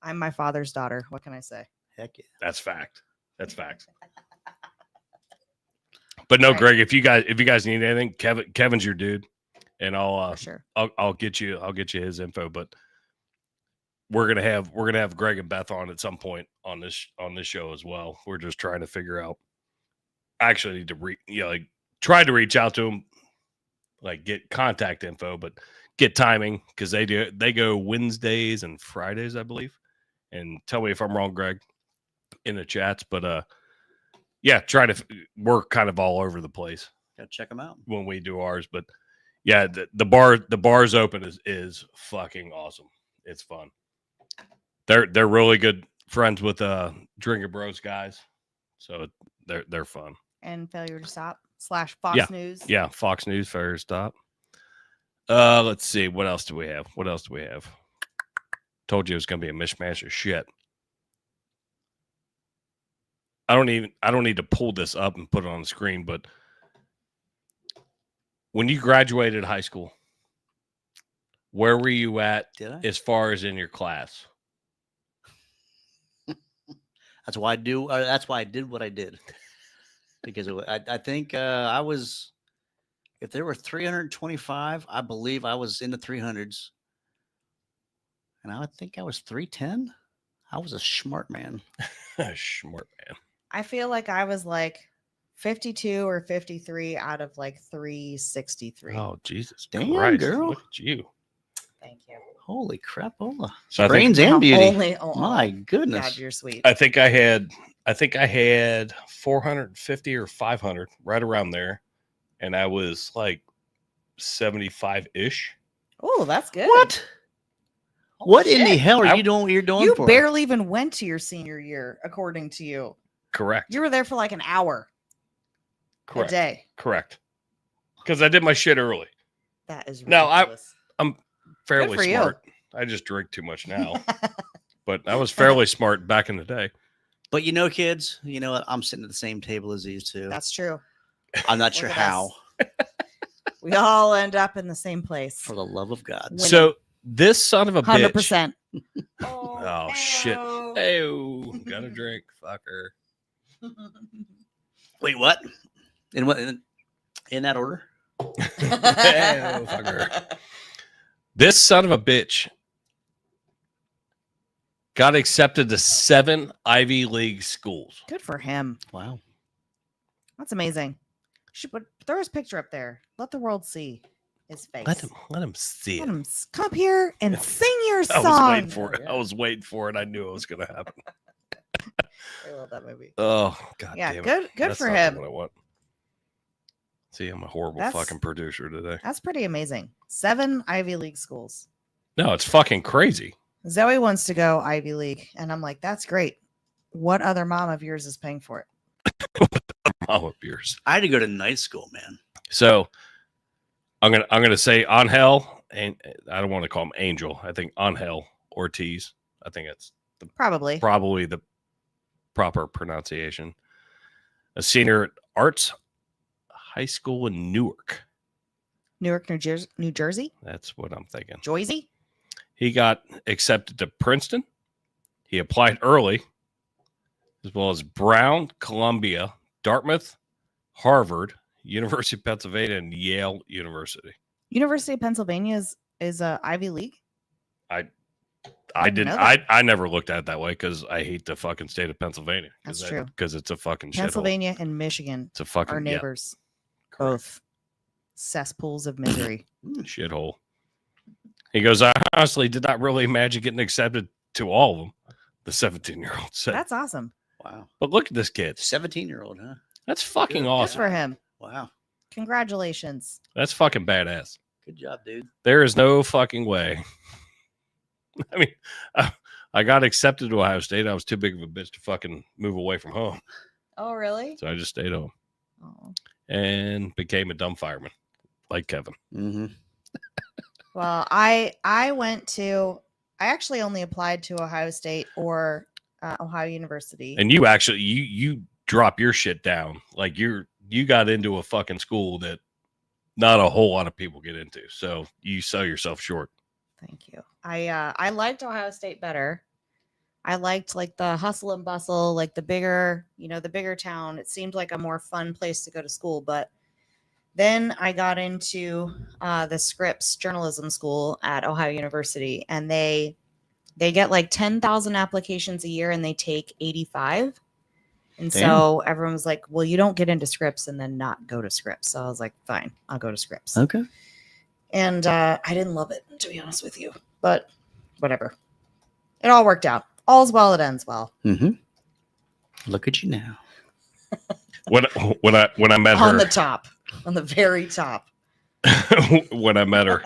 I'm my father's daughter. What can I say? Heck yeah. That's fact. That's facts. But no, Right. Greg, if you guys need anything, Kevin's your dude, and For sure. I'll get you his info. But we're gonna have Greg and Beth on at some point on this show as well. We're just trying to figure out. I actually need to try to reach out to them, like get contact info, but get timing because they go Wednesdays and Fridays, I believe. And tell me if I'm wrong, Greg, in the chats. But yeah, we're kind of all over the place Gotta check them out. when we do ours. But yeah, the bar's open is fucking awesome. It's fun. They're really good friends with Drinker Bros guys, so they're fun. And Failure to Stop / Fox Yeah. News. Yeah, Fox News, fair stop. Let's see. What else do we have? Told you it was gonna be a mishmash of shit. I don't need to pull this up and put it on the screen, but when you graduated high school, where were you at Did I? as far as in your class? That's why I do. That's why I did what I did. Because I think I was, if there were 325, I believe I was in the 300s. And I think I was 310. I was a smart man. Smart man. I feel like I was like 52 or 53 out of like 363. Oh Jesus, Damn, Christ. girl. Look at you. Thank you. Holy crapola. So I think, Brains and beauty. Oh, My goodness. God, you're sweet. I think I had 450 or 500 right around there, and I was like 75 ish. Oh, that's good. What? Holy What in the shit. hell are you doing? You're doing You for? barely even went to your senior year, according to you. Correct. You were there for like an hour Correct. a day. Correct. Because I did my shit early. That is No, ridiculous. I'm fairly for you. smart. I just drink too much now, but I was fairly smart back in the day. But you know, kids, you know what? I'm sitting at the same table as these two. That's true. I'm not sure Look at how. We all end up in the same place. For the love of God. Winning. So this son of a bitch. 100%. Oh shit. Oh, got a drink, fucker. Wait, what? In what? In that order? Oh, fucker. This son of a bitch got accepted to 7 Ivy League schools. Good for him. Wow. That's amazing. Throw his picture up there. Let the world see. his face. Let him see Let it. him come up here and sing your I song. was waiting for it. Yeah. I was waiting for it. I knew it was going to happen. I love that movie. Oh God Yeah, damn it. good That's for not him. What I want. See, I'm a horrible That's- fucking producer today. That's pretty amazing. 7 Ivy League schools. No, it's fucking crazy. Zoe wants to go Ivy League, and I'm like, that's great. What other mom of yours is paying for it? Mama beers. I had to go to night school, man. So I'm gonna say Angel, and I don't want to call him Angel. I think Angel Ortiz. I think it's Probably. probably the proper pronunciation. A senior at Arts High School in Newark. Newark, New Jersey? That's what I'm thinking. Joyzy? He got accepted to Princeton. He applied early, as well as Brown, Columbia, Dartmouth, Harvard, University of Pennsylvania, and Yale University. University of Pennsylvania is a Ivy League? I didn't didn't. know that. I never looked at it that way because I hate the fucking state of Pennsylvania. That's true. Because it's a fucking shithole. Pennsylvania and Michigan It's a fucking are neighbors. Both cesspools of misery. shithole. He goes, I honestly did not really imagine getting accepted to all of them. The 17-year-old said. That's awesome. Wow. But look at this kid. 17-year-old, huh? That's fucking Good. Good awesome. for him. Wow. Congratulations. That's fucking badass. Good job, dude. There is no fucking way. I mean, I got accepted to Ohio State. I was too big of a bitch to fucking move away from home. Oh, really? So I just stayed home Oh. and became a dumb fireman like Kevin. Mm-hmm. Well, I actually only applied to Ohio State or Ohio University. And you actually, you drop your shit down. Like you got into a fucking school that not a whole lot of people get into. So you sell yourself short. Thank you. I liked Ohio State better. I liked like the hustle and bustle, like the bigger town. It seemed like a more fun place to go to school. But then I got into the Scripps Journalism School at Ohio University, and they get like 10,000 applications a year, and they take 85. And Damn. so everyone was like, "Well, you don't get into Scripps and then not go to Scripps." So I was like, "Fine, I'll go to Scripps." Okay. And I didn't love it, to be honest with you, but whatever. It all worked out. All's well that ends well. Mm-hmm. Look at you now. When I met On her, the top, on the very top. when I met her,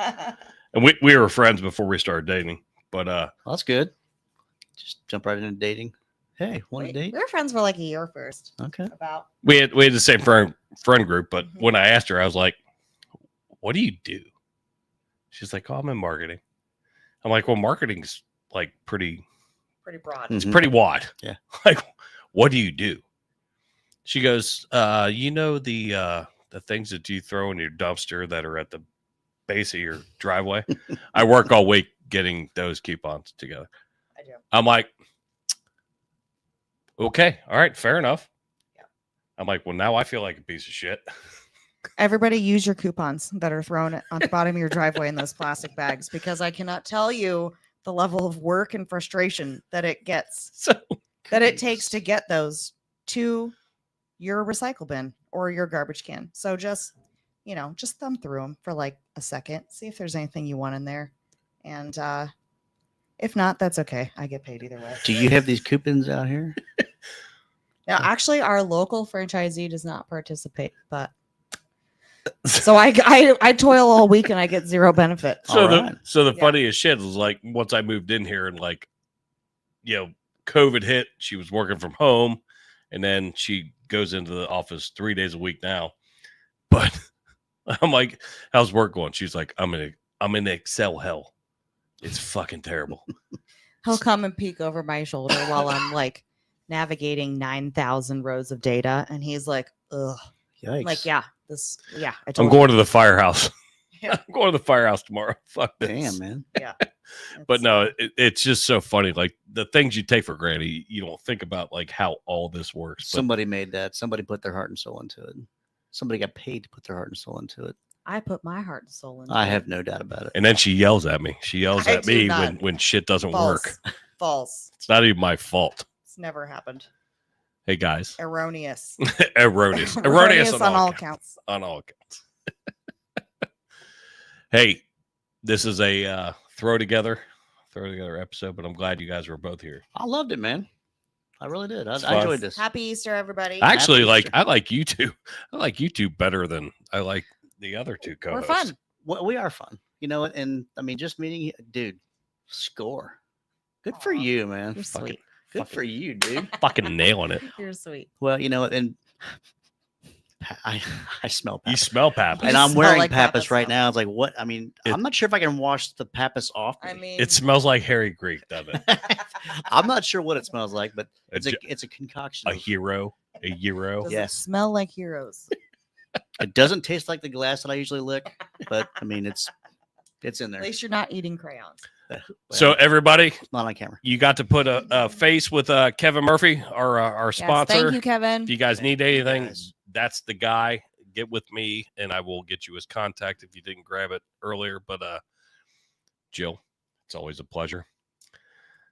and we were friends before we started dating. But Well, that's good. Just jump right into dating. Hey, want to date? We were friends for like a year first. Okay. About we had the same friend group. But Mhm. when I asked her, I was like, "What do you do?" She's like, "Oh, I'm in marketing." I'm like, "Well, marketing's like pretty pretty broad. It's Mhm. pretty wide." Yeah. Like, what do you do? She goes, you know, the things that you throw in your dumpster that are at the base of your driveway. I work all week getting those coupons together. I do. I'm like, okay, all right, fair enough. Yeah. I'm like, well, now I feel like a piece of shit. Everybody use your coupons that are thrown on the bottom of your driveway in those plastic bags, because I cannot tell you the level of work and frustration that it gets, So that it takes to get those to your recycle bin or your garbage can. So just thumb through them for like a second, see if there's anything you want in there. And if not, that's okay. I get paid either way. Do you have these coupons out here? Now, actually, our local franchisee does not participate, but so I toil all week and I get zero benefit. So All the right. the Yeah. funniest shit was like once I moved in here and like, COVID hit, she was working from home, and then she goes into the office 3 days a week now. But I'm like, how's work going? She's like, I'm in Excel hell. It's fucking terrible. He'll come and peek over my shoulder while I'm like navigating 9,000 rows of data, and he's like, "Ugh." Yikes. I'm like, I I'm told going to the firehouse. Yeah. I'm going to the firehouse tomorrow. Fuck this. Damn, man. you. But no, it's just so funny. Like the things you take for granted, you don't think about like how all this works. But Somebody made that. Somebody put their heart and soul into it. Somebody got paid to put their heart and soul into it. I put my heart and soul in. I have no doubt about it. and then she yells at me. She yells I at do me not. when shit doesn't False. work. False. It's not even my fault. It's never happened. Hey guys, Erroneous. erroneous on all on all counts. counts. On all counts. Hey, this is a throw together episode, but I'm glad you guys were both here. I loved it, man. I really did. I It's fun. enjoyed this. Happy Easter, everybody. I actually Happy Easter. I like you two. I like you two better than I like the other two We're co-hosts. fun. Well, we are fun. You know what? And I mean, just meeting you, dude, score. Good for Aw, you, man. You're Fucking- sweet. Good for you, dude. Fucking nailing it. You're sweet. Well, you know what? And I smell You Pappas. smell Pappas. And You I'm smell wearing like Pappas Pappas right now. now. It's like, what? I mean, It- I'm not sure if I can wash the Pappas off. I me. mean, It smells like Harry Greek, doesn't it? I'm not sure what it smells like, but A it's a ge- it's a concoction. A of- hero. A euro. does yes. it smell like heroes? It doesn't taste like the glass that I usually lick, but I mean, it's in there. At least you're not eating crayons. So everybody, It's not on camera. you got to put a face with Kevin Murphy, our Yes, sponsor. thank you, Kevin. If you guys need anything, guys. that's the guy. Get with me, and I will get you his contact if you didn't grab it earlier. But Jill, it's always a pleasure.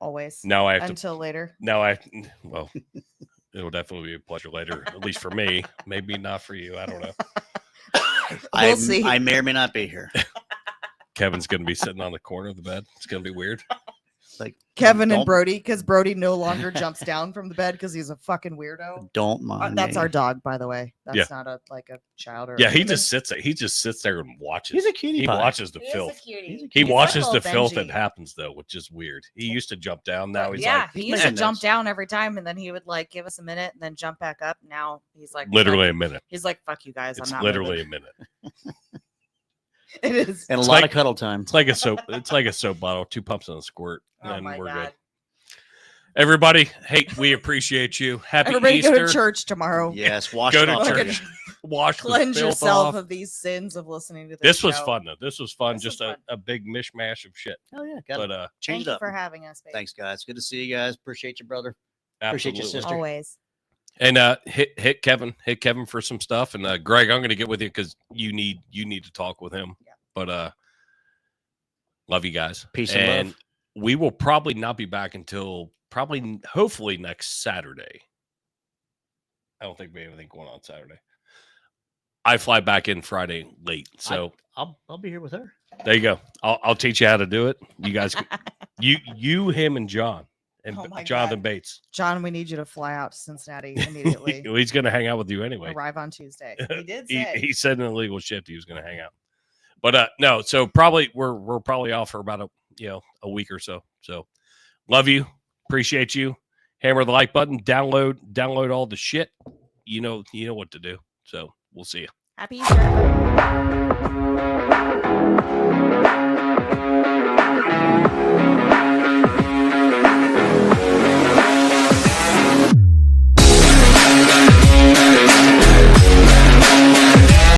Always. Now I have to. Until later. Now I well, it'll definitely be a pleasure later, at least for me. Maybe not for you. I don't know. We'll see. I may or may not be here. Kevin's going to be sitting on the corner of the bed. It's going to be weird. Like Kevin and don't- Brody, because Brody no longer jumps down from the bed because he's a fucking weirdo. Don't mind. That's me. our dog, by the way. That's Yeah. not a child or Yeah, a he human. just sits there. He just sits there and watches. He's a cutie He pie. watches the He is a filth. cutie. He's a He cutie He's watches like a the little filth that Benji. happens though, which is weird. He used to jump down. Now he's yeah, like he used to Man, jump that's- down every time, and then he would like give us a minute and then jump back up. Now he's like literally a minute. He's like, "Fuck you guys, It's I'm not." literally moving." a minute. It is. and a It's lot like- of cuddle time. It's like a soap. It's like a soap bottle. 2 pumps and a squirt, Oh and my we're god! good. Everybody, hey, we appreciate you. Happy Everybody Easter. go to church tomorrow. Yes, wash Go it to off. church. Wash the Cleanse filth yourself off. of these sins of listening to This was show. fun though. This was fun. This Just was a big mishmash of shit. Oh yeah, got But to Thank change it you up. for having us. Babe. Thanks, guys. Good to see you guys. Appreciate you, brother. Appreciate your absolutely. sister. Always. And hit Kevin for some stuff. And Greg, I'm going to get with you because you need to talk with him. Yeah. But love you guys. Peace and love. We will probably not be back until hopefully next Saturday. I don't think we have anything going on Saturday. I fly back in Friday late, so I'll be here with her. there you go. I'll teach you how to do it. You guys, you, him, and John, and Oh my Jonathan God. Bates. John, we need you to fly out to Cincinnati immediately. He's going to hang out with you anyway. Arrive on Tuesday. He did he, say. he said in a legal shift he was going to hang out, but no. So probably we're probably off for about a week or so. So love you, appreciate you. Hammer the like button, download all the shit. You know what to do. So we'll see you. Happy Easter.